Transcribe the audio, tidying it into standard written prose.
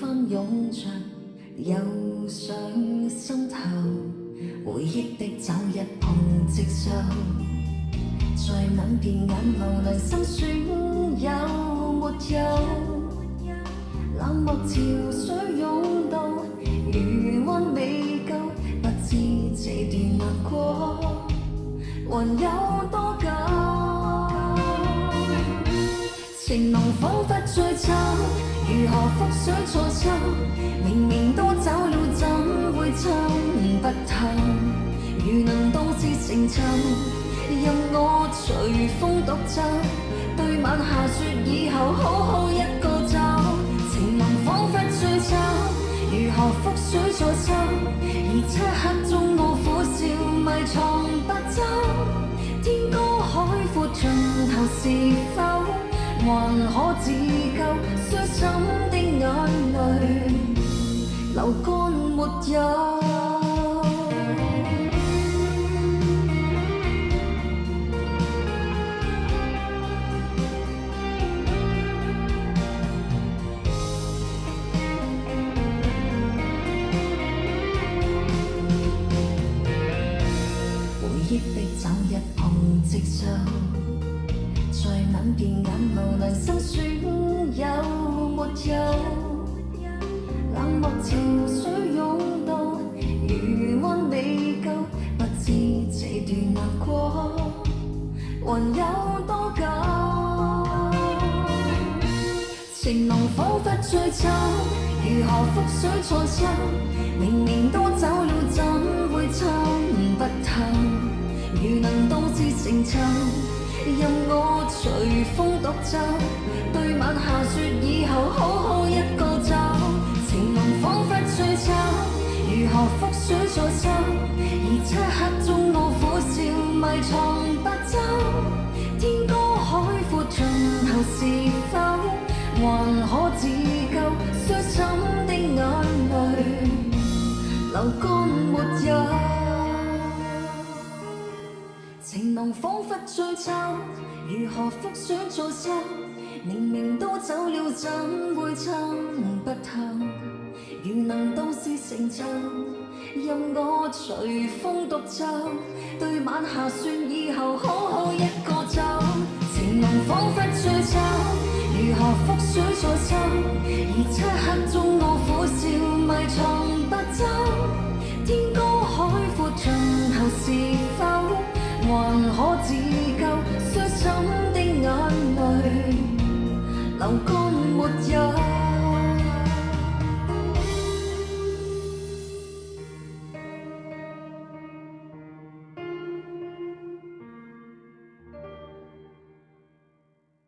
翻涌着，又上心頭，回憶的酒一碰即收，再吻遍眼眸裏心酸有沒有？冷漠潮水湧到，餘溫未夠，不知這段難過還有多久？情濃彷彿醉酒，如何覆水錯抽？明明都走了，怎會參不透？如能當時成就，任我隨風獨奏，對晚霞説以後好好一個走。情濃彷彿醉酒，如何覆水錯抽？而漆黑中我苦笑迷藏白晝，天高海闊盡頭是否還可自救？傷心的眼淚流乾沒有？回憶的酒一碰即收，再吻遍眼眸裏心酸有沒有？冷漠潮水湧到，餘溫未夠，不知這段難過還有多久？情濃彷彿醉酒，如何覆水錯抽？明明都走了，怎會參不透？如能當時成就，任我隨風獨奏，對晚霞説以後好好一個走。情濃彷彿醉酒，如何覆水錯抽？而漆黑中我苦笑迷藏白晝，天高海闊盡頭是否還可自救？傷心的眼淚流乾沒有？情濃彷彿醉酒，如何覆水錯抽？明明都走了，怎會參不透？如能當時成就，任我隨風獨奏，對晚霞説以後好好一個走。情濃彷彿醉酒，如何覆水錯抽？而漆黑中我苦笑迷藏白晝，